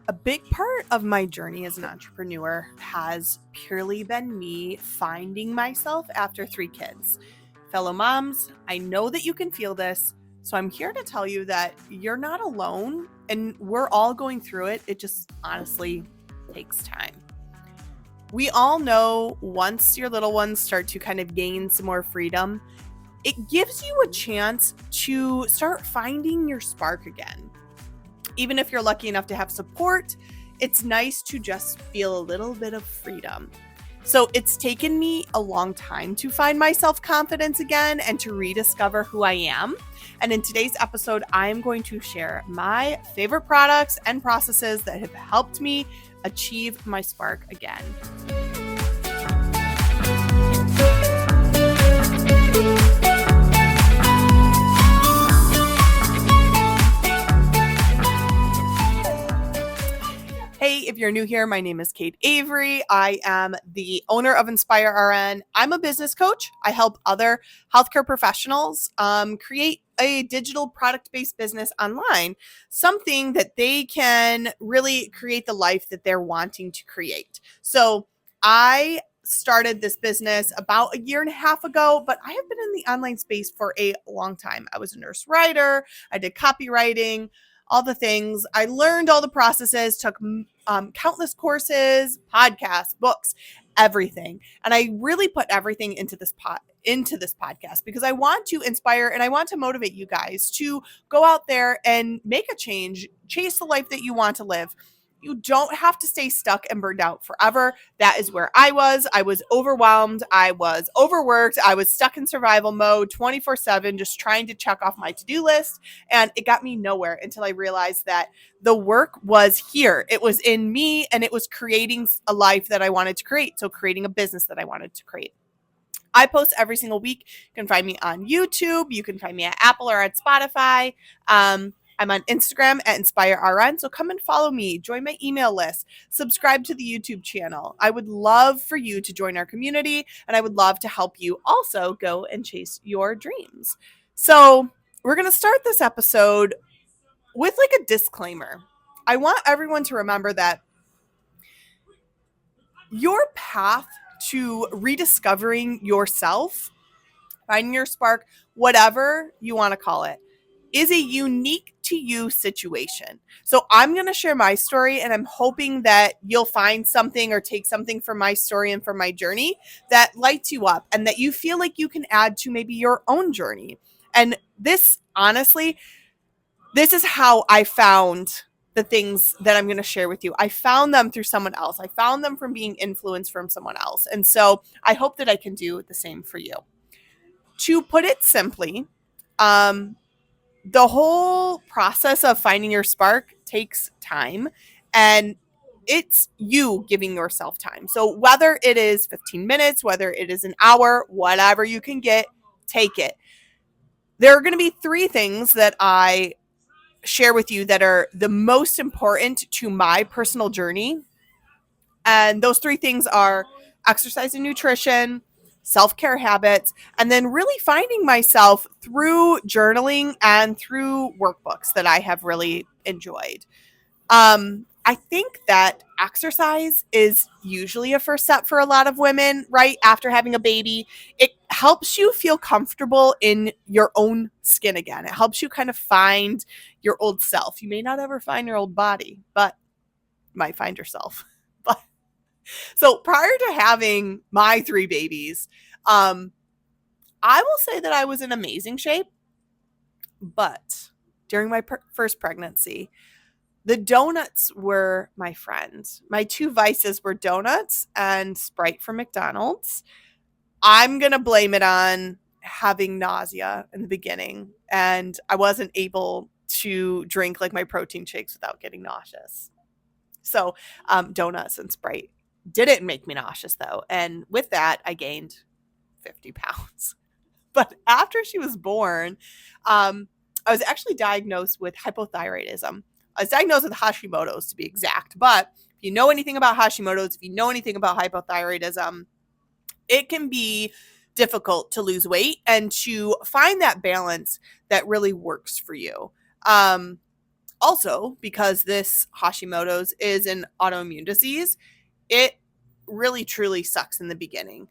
A big part of my journey as an entrepreneur has purely been me finding myself after 3 kids. Fellow moms, I know that you can feel this, so I'm here to tell you that you're not alone and we're all going through it. It just honestly takes time. We all know once your little ones start to kind of gain some more freedom, it gives you a chance to start finding your spark again. Even if you're lucky enough to have support, it's nice to just feel a little bit of freedom. So it's taken me a long time to find my self-confidence again and to rediscover who I am. And in today's episode, I am going to share my favorite products and processes that have helped me achieve my spark again. Hey, if you're new here, my name is Kate Avery. I am the owner of Inspire RN. I'm a business coach. I help other healthcare professionals create a digital product-based business online, something that they can really create the life that they're wanting to create. So I started this business about a year and a half ago, but I have been in the online space for a long time. I was a nurse writer. I did copywriting, all the things. I learned all the processes, took countless courses, podcasts, books, everything. And I really put everything into this podcast because I want to inspire and I want to motivate you guys to go out there and make a change, chase the life that you want to live. You don't have to stay stuck and burned out forever. That is where I was. I was overwhelmed. I was overworked. I was stuck in survival mode 24/7, just trying to check off my to-do list. And it got me nowhere until I realized that the work was here. It was in me and it was creating a life that I wanted to create. So creating a business that I wanted to create. I post every single week. You can find me on YouTube. You can find me at Apple or at Spotify. I'm on Instagram at InspireRN. So come and follow me. Join my email list. Subscribe to the YouTube channel. I would love for you to join our community, and I would love to help you also go and chase your dreams. So we're going to start this episode with like a disclaimer. I want everyone to remember that your path to rediscovering yourself, finding your spark, whatever you want to call it, is a unique to you situation. So I'm going to share my story and I'm hoping that you'll find something or take something from my story and from my journey that lights you up and that you feel like you can add to maybe your own journey. And this, honestly, this is how I found the things that I'm going to share with you. I found them through someone else. I found them from being influenced from someone else. And so I hope that I can do the same for you. To put it simply, the whole process of finding your spark takes time, and it's you giving yourself time. So whether it is 15 minutes, whether it is an hour, whatever you can get, take it. There are going to be 3 things that I share with you that are the most important to my personal journey. And those 3 things are exercise and nutrition, self-care habits, and then really finding myself through journaling and through workbooks that I have really enjoyed. I think that exercise is usually a first step for a lot of women, right? After having a baby, it helps you feel comfortable in your own skin again. It helps you kind of find your old self. You may not ever find your old body, but you might find yourself. But so prior to having my 3 babies, I will say that I was in amazing shape, but during my first pregnancy, the donuts were my friends. My 2 vices were donuts and Sprite from McDonald's. I'm going to blame it on having nausea in the beginning, and I wasn't able to drink like my protein shakes without getting nauseous. So donuts and Sprite didn't make me nauseous though. And with that, I gained 50 pounds. But after she was born, I was actually diagnosed with hypothyroidism. I was diagnosed with Hashimoto's to be exact. But if you know anything about Hashimoto's, if you know anything about hypothyroidism, it can be difficult to lose weight and to find that balance that really works for you. Also, because this Hashimoto's is an autoimmune disease, it really truly sucks in the beginning.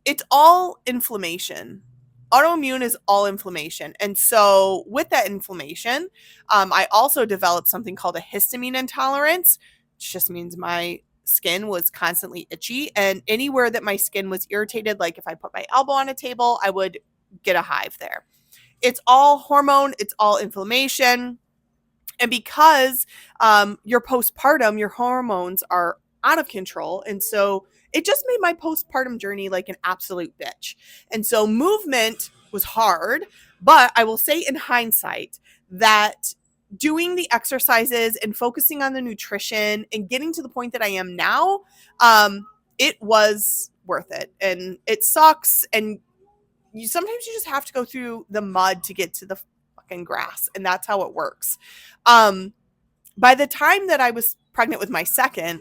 It's all inflammation. Autoimmune is all inflammation. And so, with that inflammation, I also developed something called a histamine intolerance, which just means my skin was constantly itchy. And anywhere that my skin was irritated, like if I put my elbow on a table, I would get a hive there. It's all hormone, it's all inflammation. And because you're postpartum, your hormones are out of control. And so it just made my postpartum journey like an absolute bitch. And so movement was hard, but I will say in hindsight that doing the exercises and focusing on the nutrition and getting to the point that I am now, it was worth it. And it sucks. And sometimes you just have to go through the mud to get to the fucking grass. And that's how it works. By the time that I was pregnant with my second,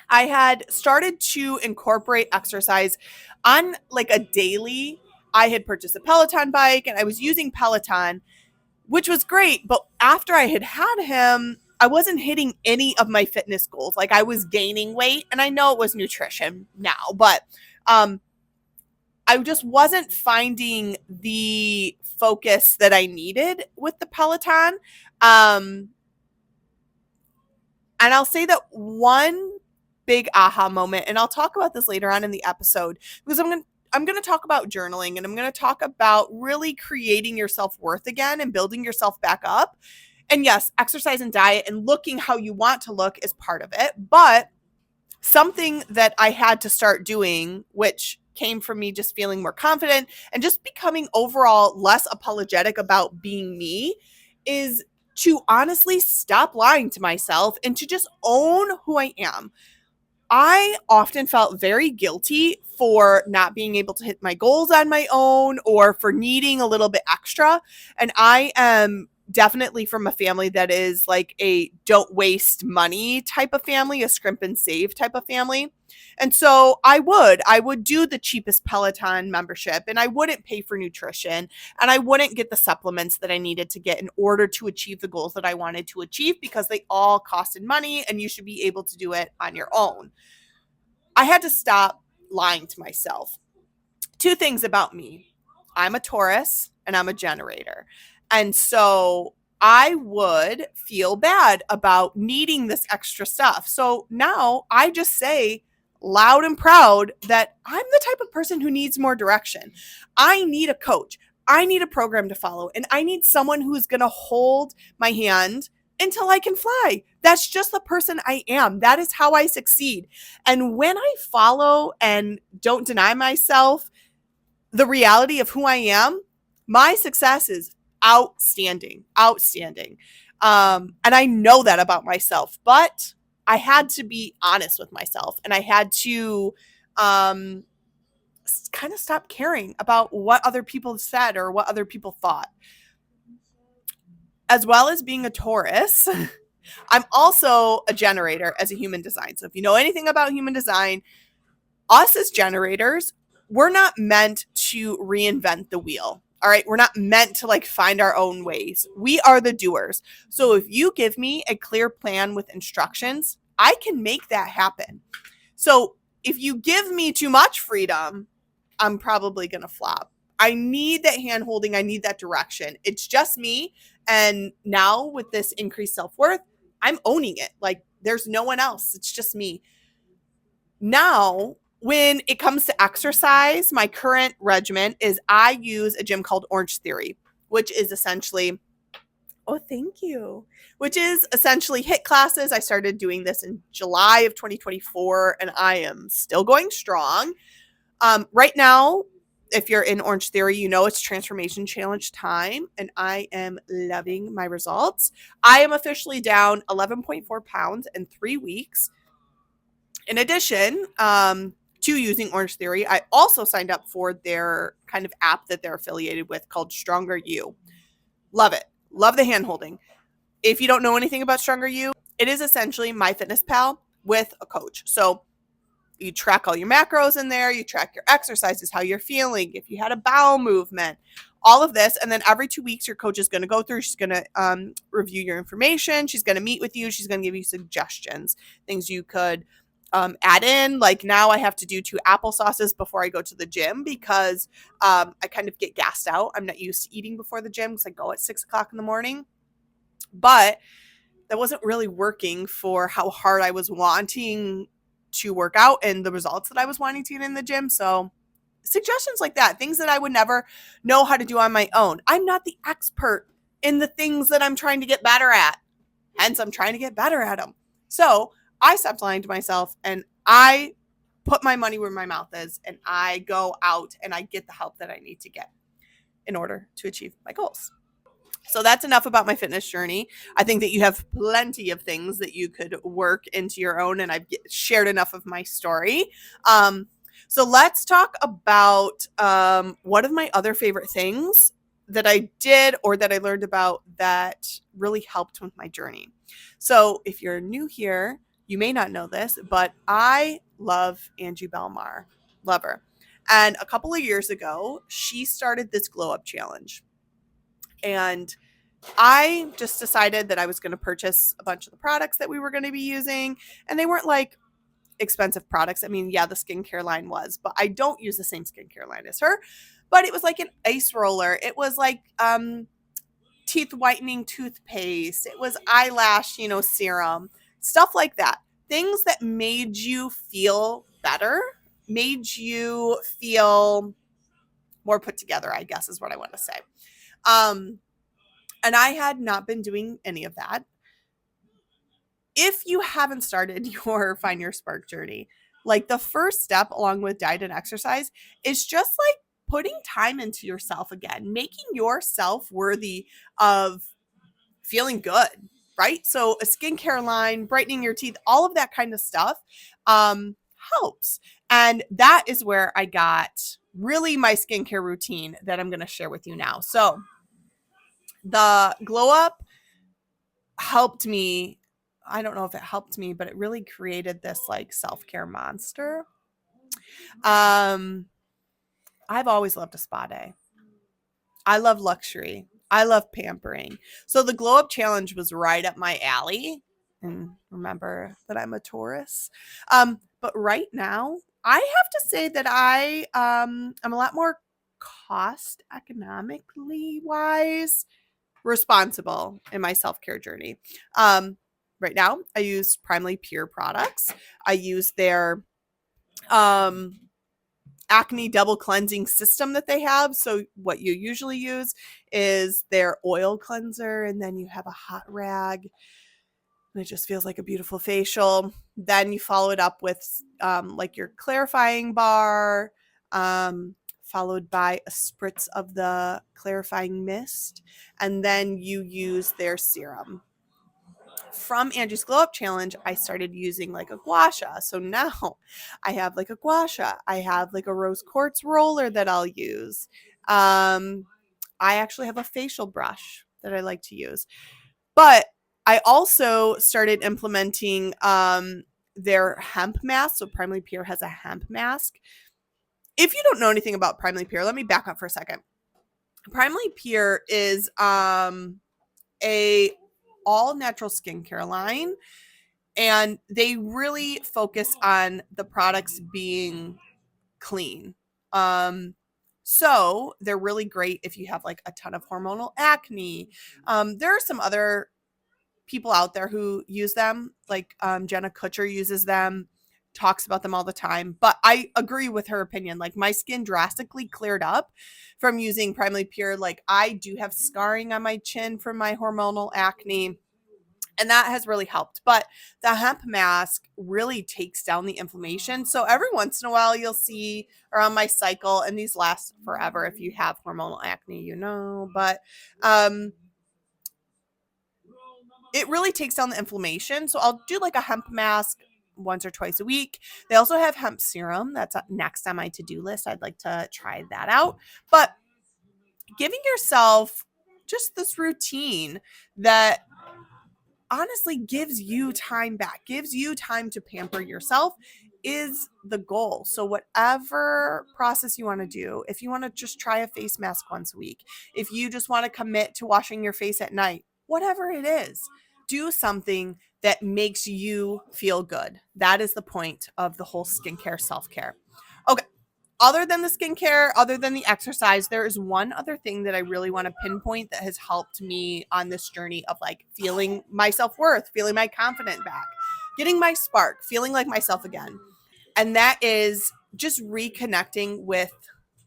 I had started to incorporate exercise on like a daily. I had purchased a Peloton bike and I was using Peloton, which was great. But after I had him, I wasn't hitting any of my fitness goals. Like I was gaining weight, and I know it was nutrition now, but I just wasn't finding the focus that I needed with the Peloton. And I'll say that one big aha moment, and I'll talk about this later on in the episode, because I'm going to talk about journaling, and I'm going to talk about really creating your self-worth again and building yourself back up. And yes, exercise and diet and looking how you want to look is part of it, but something that I had to start doing, which came from me just feeling more confident and just becoming overall less apologetic about being me, is to honestly stop lying to myself and to just own who I am. I often felt very guilty for not being able to hit my goals on my own or for needing a little bit extra. And I am definitely from a family that is like a don't waste money type of family, a scrimp and save type of family. And so I would do the cheapest Peloton membership, and I wouldn't pay for nutrition, and I wouldn't get the supplements that I needed to get in order to achieve the goals that I wanted to achieve, because they all costed money and you should be able to do it on your own. I had to stop lying to myself. Two things about me. I'm a Taurus and I'm a generator. And so I would feel bad about needing this extra stuff. So now I just say loud and proud that I'm the type of person who needs more direction. I need a coach. I need a program to follow, and I need someone who's going to hold my hand until I can fly. That's just the person I am. That is how I succeed. And when I follow and don't deny myself the reality of who I am, my success is outstanding. And I know that about myself, but I had to be honest with myself, and I had to kind of stop caring about what other people said or what other people thought. As well as being a Taurus, I'm also a generator as a human design. So if you know anything about human design, us as generators, we're not meant to reinvent the wheel. All right. We're not meant to like find our own ways. We are the doers. So if you give me a clear plan with instructions, I can make that happen. So if you give me too much freedom, I'm probably going to flop. I need that hand holding. I need that direction. It's just me. And now with this increased self-worth, I'm owning it. Like there's no one else. It's just me. Now, when it comes to exercise, my current regimen is I use a gym called Orange Theory, which is essentially, oh, thank you, which is essentially HIIT classes. I started doing this in July of 2024, and I am still going strong. Right now, if you're in Orange Theory, you know it's Transformation Challenge time, and I am loving my results. I am officially down 11.4 pounds in 3 weeks. In addition to using Orange Theory, I also signed up for their kind of app that they're affiliated with called Stronger You. Love it. Love the hand holding. If you don't know anything about Stronger You, it is essentially MyFitnessPal with a coach. So You track all your macros in there, you track your exercises, how you're feeling, if you had a bowel movement, all of this. And then every 2 weeks, your coach is going to go through, she's going to review your information. She's going to meet with you. She's going to give you suggestions, things you could add in. Like now I have to do 2 applesauces before I go to the gym because I kind of get gassed out. I'm not used to eating before the gym because I go at 6 o'clock in the morning. But that wasn't really working for how hard I was wanting to work out and the results that I was wanting to get in the gym. So suggestions like that, things that I would never know how to do on my own. I'm not the expert in the things that I'm trying to get better at. Hence, I'm trying to get better at them. So I stopped lying to myself and I put my money where my mouth is and I go out and I get the help that I need to get in order to achieve my goals. So that's enough about my fitness journey. I think that you have plenty of things that you could work into your own, and I've shared enough of my story. So let's talk about one of my other favorite things that I did or that I learned about that really helped with my journey. So if you're new here, you may not know this, but I love Angie Belmar. Love her. And a couple of years ago, she started this glow up challenge. And I just decided that I was going to purchase a bunch of the products that we were going to be using. And they weren't like expensive products. I mean, yeah, the skincare line was, but I don't use the same skincare line as her. But it was like an ice roller. It was like teeth whitening toothpaste. It was eyelash, serum, stuff like that. Things that made you feel better, made you feel more put together, I guess is what I want to say. And I had not been doing any of that. If you haven't started your Find Your Spark journey, like the first step along with diet and exercise is just like putting time into yourself again, making yourself worthy of feeling good, right? So a skincare line, brightening your teeth, all of that kind of stuff helps. And that is where I got really my skincare routine that I'm going to share with you now. So the glow up helped me. I don't know if it helped me, but it really created this like self-care monster. I've always loved a spa day. I love luxury. I love pampering. So the glow up challenge was right up my alley. And remember that I'm a Taurus. But right now, I have to say that I'm a lot more cost economically wise responsible in my self-care journey. Right now, I use Primarily Pure products. I use their acne double cleansing system that they have. So what you usually use is their oil cleanser, and then you have a hot rag. And it just feels like a beautiful facial. Then you follow it up with like your clarifying bar, followed by a spritz of the clarifying mist, and then you use their serum. From Angie's Glow Up Challenge, I started using like a gua sha. So now I have like a gua sha. I have like a rose quartz roller that I'll use. I actually have a facial brush that I like to use. But I also started implementing their hemp mask. So Primarily Pure has a hemp mask. If you don't know anything about Primarily Pure, let me back up for a second. Primarily Pure is a all natural skincare line, and they really focus on the products being clean. So they're really great if you have like a ton of hormonal acne. There are some other people out there who use them, like Jenna Kutcher uses them, talks about them all the time. But I agree with her opinion. Like my skin drastically cleared up from using Primarily Pure. Like I do have scarring on my chin from my hormonal acne, and that has really helped. But the hemp mask really takes down the inflammation. So every once in a while you'll see around my cycle, and these last forever if you have hormonal acne, but it really takes down the inflammation. So I'll do like a hemp mask once or twice a week. They also have hemp serum. That's next on my to-do list. I'd like to try that out. But giving yourself just this routine that honestly gives you time back, gives you time to pamper yourself, is the goal. So whatever process you want to do, if you want to just try a face mask once a week, if you just want to commit to washing your face at night, whatever it is, do something that makes you feel good. That is the point of the whole skincare self-care. Okay. Other than the skincare, other than the exercise, there is one other thing that I really want to pinpoint that has helped me on this journey of like feeling my self-worth, feeling my confidence back, getting my spark, feeling like myself again. And that is just reconnecting with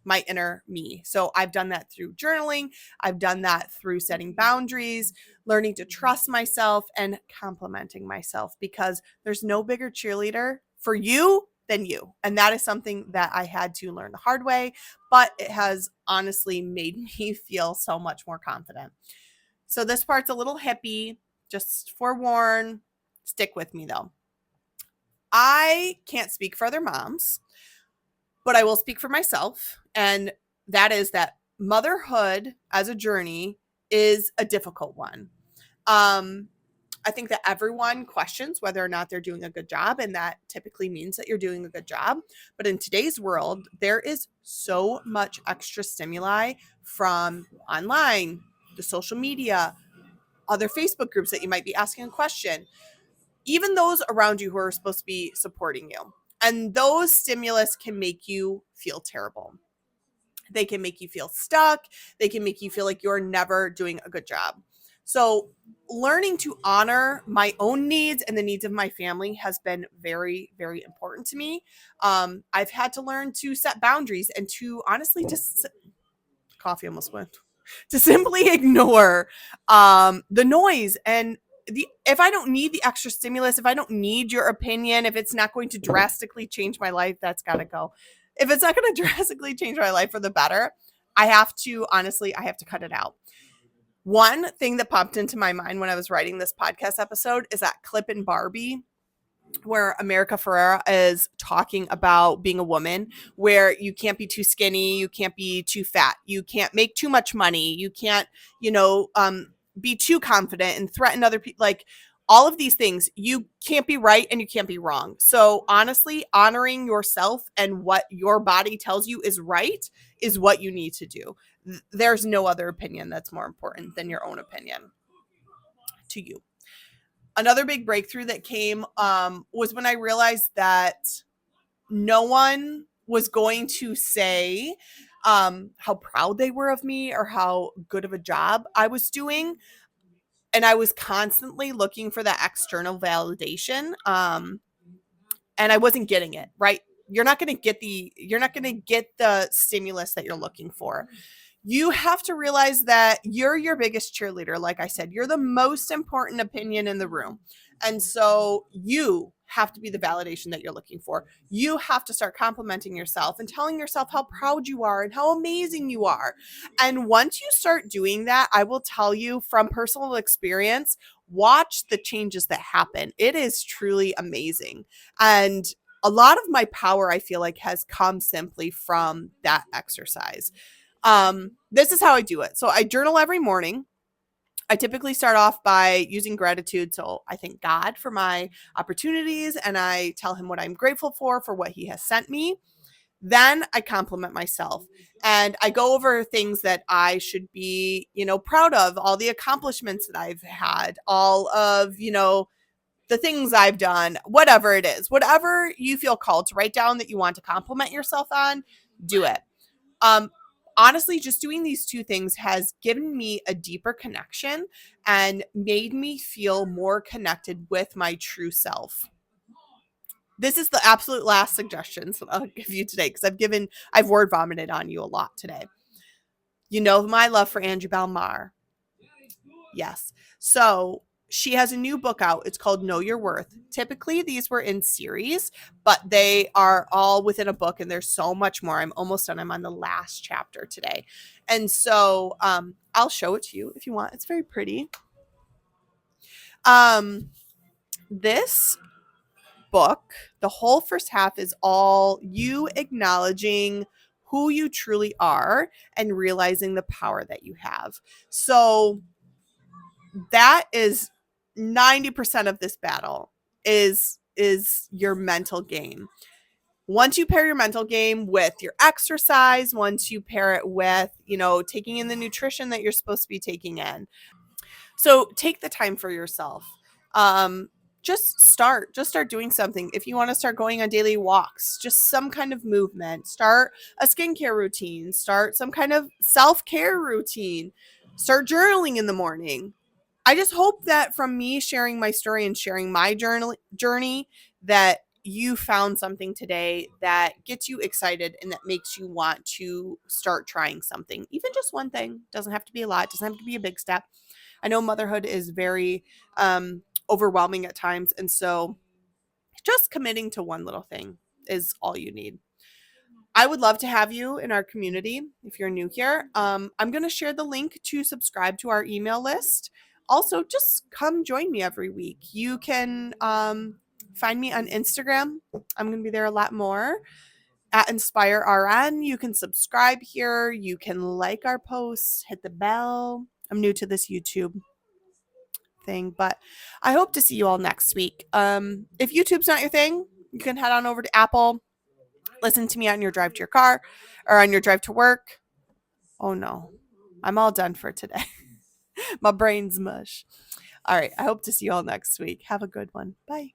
my inner me. So I've done that through journaling. I've done that through setting boundaries, learning to trust myself, and complimenting myself, because there's no bigger cheerleader for you than you. And that is something that I had to learn the hard way, but it has honestly made me feel so much more confident. So this part's a little hippie, just forewarn. Stick with me though. I can't speak for other moms, but I will speak for myself. And that is that motherhood as a journey is a difficult one. I think that everyone questions whether or not they're doing a good job, and that typically means that you're doing a good job. But in today's world, there is so much extra stimuli from online, the social media, other Facebook groups that you might be asking a question, even those around you who are supposed to be supporting you. And those stimulus can make you feel terrible. They can make you feel stuck. They can make you feel like you're never doing a good job. So, learning to honor my own needs and the needs of my family has been very, very important to me. I've had to learn to set boundaries and to honestly just coffee almost went to simply ignore the noise and if I don't need the extra stimulus, if I don't need your opinion, if it's not going to drastically change my life, that's got to go. If it's not going to drastically change my life for the better, I have to cut it out. One thing that popped into my mind when I was writing this podcast episode is that clip in Barbie where America Ferrera is talking about being a woman, where you can't be too skinny, you can't be too fat, you can't make too much money, you can't, be too confident and threaten other people. Like all of these things, you can't be right and you can't be wrong. So honestly, honoring yourself and what your body tells you is right is what you need to do. There's no other opinion that's more important than your own opinion to you. Another big breakthrough that came was when I realized that no one was going to say how proud they were of me or how good of a job I was doing. And I was constantly looking for that external validation. And I wasn't getting it, right? You're not going to get the stimulus that you're looking for. You have to realize that you're your biggest cheerleader. Like I said, you're the most important opinion in the room. And so you have to be the validation that you're looking for. You have to start complimenting yourself and telling yourself how proud you are and how amazing you are. And once you start doing that, I will tell you from personal experience, watch the changes that happen. It is truly amazing. And a lot of my power, I feel like, has come simply from that exercise. This is how I do it. So I journal every morning. I typically start off by using gratitude. So I thank God for my opportunities and I tell him what I'm grateful for what he has sent me. Then I compliment myself and I go over things that I should be, proud of, all the accomplishments that I've had, all of, the things I've done, whatever it is, whatever you feel called to write down that you want to compliment yourself on, do it. Honestly, just doing these two things has given me a deeper connection and made me feel more connected with my true self. This is the absolute last suggestions that I'll give you today because I've word vomited on you a lot today. You know my love for Angie Belmar. Yes. So she has a new book out. It's called Know Your Worth. Typically, these were in series, but they are all within a book, and there's so much more. I'm almost done. I'm on the last chapter today. And so I'll show it to you if you want. It's very pretty. This book, the whole first half is all you acknowledging who you truly are and realizing the power that you have. So that is 90% of this battle is is your mental game. Once you pair your mental game with your exercise, once you pair it with, taking in the nutrition that you're supposed to be taking in. So take the time for yourself. Um, just start doing something. If you want to start going on daily walks, just some kind of movement, start a skincare routine, start some kind of self-care routine, start journaling in the morning. I just hope that from me sharing my story and sharing my journey, that you found something today that gets you excited and that makes you want to start trying something. Even just one thing. Doesn't have to be a lot, doesn't have to be a big step. I know motherhood is very overwhelming at times. And so just committing to one little thing is all you need. I would love to have you in our community if you're new here. I'm going to share the link to subscribe to our email list. Also, just come join me every week. You can find me on Instagram. I'm going to be there a lot more at InspireRN. You can subscribe here. You can like our posts, hit the bell. I'm new to this YouTube thing, but I hope to see you all next week. If YouTube's not your thing, you can head on over to Apple. Listen to me on your drive to your car or on your drive to work. Oh no, I'm all done for today. My brain's mush. All right, I hope to see you all next week. Have a good one. Bye.